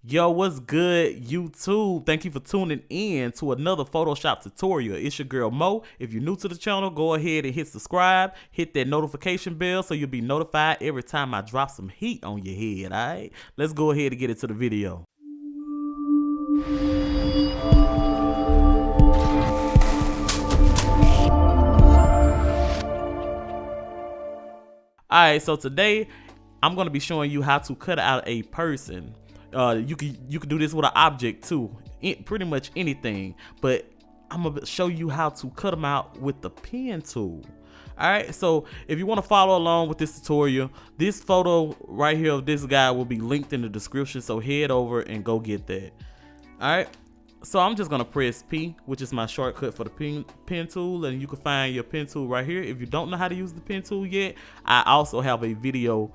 Yo, what's good, YouTube? Thank you for tuning in to another Photoshop tutorial. It's your girl Mo. If you're new to the channel, go ahead and hit subscribe, hit that notification bell so you'll be notified every time I drop some heat on your head, alright? Let's go ahead and get into the video. Alright, so today I'm gonna be showing you how to cut out a person. You can do this with an object too, pretty much anything. But I'm gonna show you how to cut them out with the pen tool. All right, so if you want to follow along with this tutorial, this photo right here of this guy will be linked in the description. So head over and go get that. All right. So I'm just gonna press P, which is my shortcut for the pen tool, and you can find your pen tool right here. If you don't know how to use the pen tool yet, I also have a video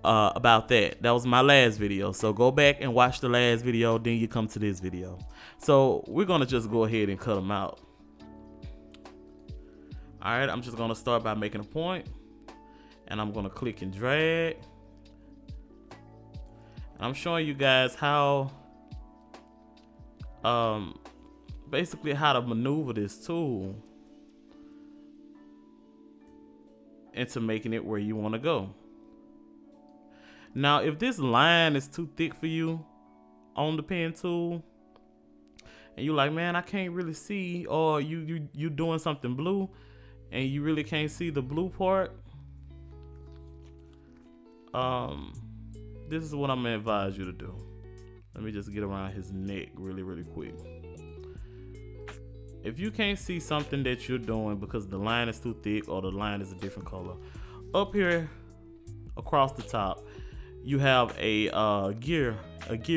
about that. That was my last video, so go back and watch the last video, then you come to this video. So we're gonna just go ahead and cut them out. All right, I'm just gonna start by making a point, and I'm gonna click and drag. And I'm showing you guys how basically how to maneuver this tool into making it where you want to go. Now, if this line is too thick for you on the pen tool, and you're like, man, I can't really see, or you doing something blue, and you really can't see the blue part, this is what I'm gonna advise you to do. Let me just get around his neck really quick. If you can't see something that you're doing because the line is too thick or the line is a different color, up here across the top, you have a gear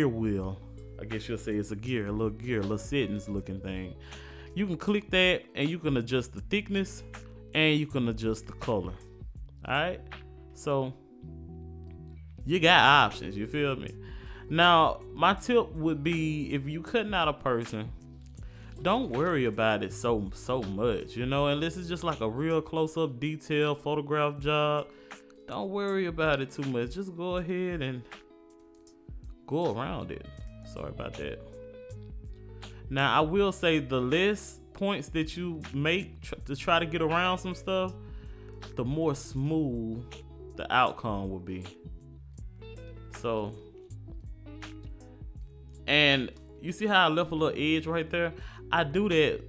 wheel. I guess you'll say it's a little settings looking thing. You can click that and you can adjust the thickness and you can adjust the color. All right, so you got options, you feel me? Now, my tip would be, if you cutting out a person, don't worry about it so much, you know, unless it's just like a real close-up detail photograph job. Don't worry about it too much. Just go ahead and go around it. Sorry about that. Now, I will say the less points that you make to try to get around some stuff, the more smooth the outcome will be. So, and you see how I left a little edge right there? I do that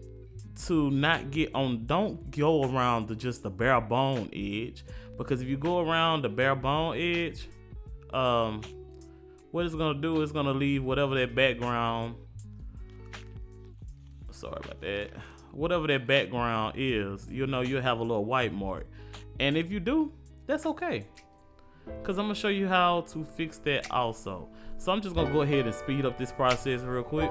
to not get on, don't go around just the bare bone edge, because if you go around the bare bone edge, what it's gonna do is gonna leave whatever that background, sorry about that, whatever that background is, you know, you'll have a little white mark. And if you do, that's okay, because I'm gonna show you how to fix that also. So I'm just gonna go ahead and speed up this process real quick.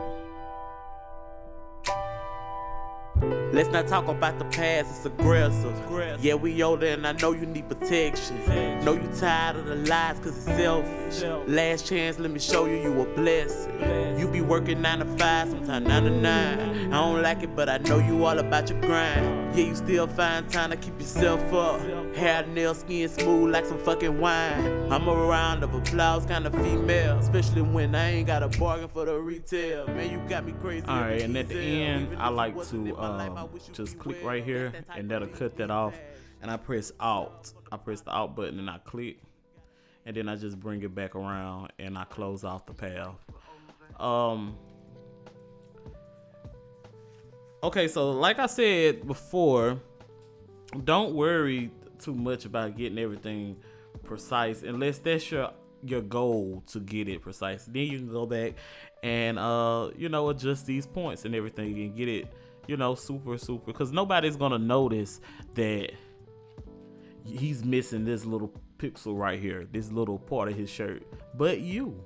Let's not talk about the past, it's aggressive. Yeah, we older and I know you need protection. Know you tired of the lies cause it's selfish. Last chance, let me show you you a blessing. You be working 9 to 5, sometimes 9 to 9. I don't like it, but I know you all about your grind. Yeah, you still find time to keep yourself up. Hair, nails, skin smooth like some fucking wine. I'm a round of applause kind of female, especially when I ain't got a bargain for the retail. Man, you got me crazy. Alright, and at the end, I like to just click right here and that'll cut that off, and I press Alt. I press the Alt button and I click, and then I just bring it back around and I close off the path. Okay, so like I said before, don't worry too much about getting everything precise unless that's your goal, to get it precise. Then you can go back and you know, adjust these points and everything and get it, you know, super, because nobody's gonna notice that he's missing this little pixel right here, this little part of his shirt, but you.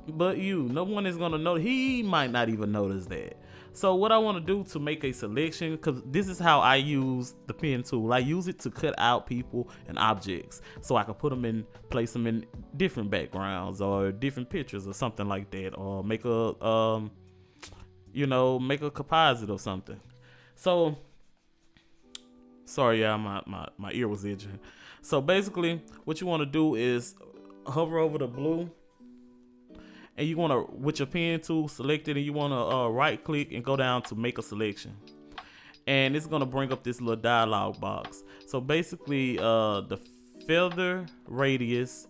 No one is gonna know. He might not even notice that. So what I want to do to make a selection, because this is how I use the pen tool. I use it to cut out people and objects, so I can put them in, place them in different backgrounds or different pictures or something like that, or make a you know, make a composite or something. So, sorry, y'all, my ear was itching. So basically, what you want to do is hover over the blue, and you want to, with your pen tool, select it, and you want to right click and go down to make a selection. And it's gonna bring up this little dialog box. So basically, the feather radius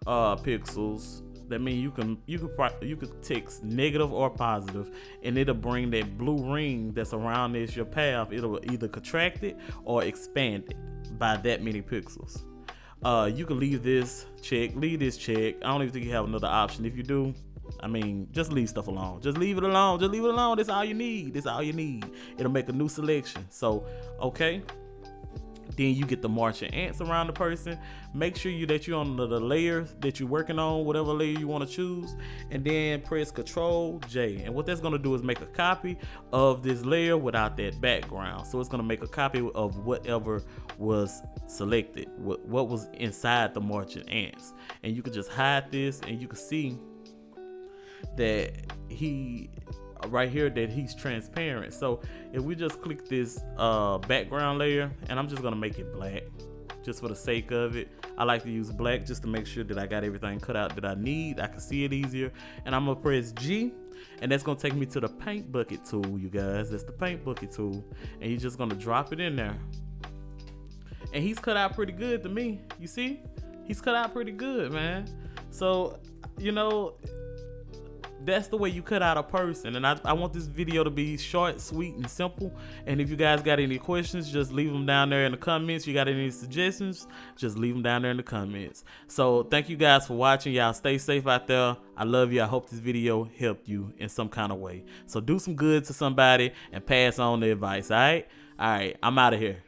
pixels. That means you can text negative or positive, and it'll bring that blue ring that's around this your path. It'll either contract it or expand it by that many pixels. You can leave this check. I don't even think you have another option. If you do, I mean, just leave stuff alone. Just leave it alone. That's all you need. It'll make a new selection. So, okay. Then you get the marching ants around the person. Make sure that you're on the layer that you're working on, whatever layer you want to choose. And then press Control J. And what that's going to do is make a copy of this layer without that background. So it's going to make a copy of whatever was selected, what was inside the marching ants. And you can just hide this, and you can see that right here that he's transparent. So if we just click this background layer, and I'm just gonna make it black just for the sake of it. I like to use black just to make sure that I got everything cut out that I need. I can see it easier. And I'm gonna press G, and that's gonna take me to the paint bucket tool, you guys. That's the paint bucket tool, and you're just gonna drop it in there. And he's cut out pretty good to me. You see, he's cut out pretty good, man. So, you know, that's the way you cut out a person. And I want this video to be short, sweet, and simple. And if you guys got any questions, just leave them down there in the comments. You got any suggestions, just leave them down there in the comments. So thank you guys for watching. Y'all stay safe out there. I love you. I hope this video helped you in some kind of way. So do some good to somebody and pass on the advice. All right, I'm out of here.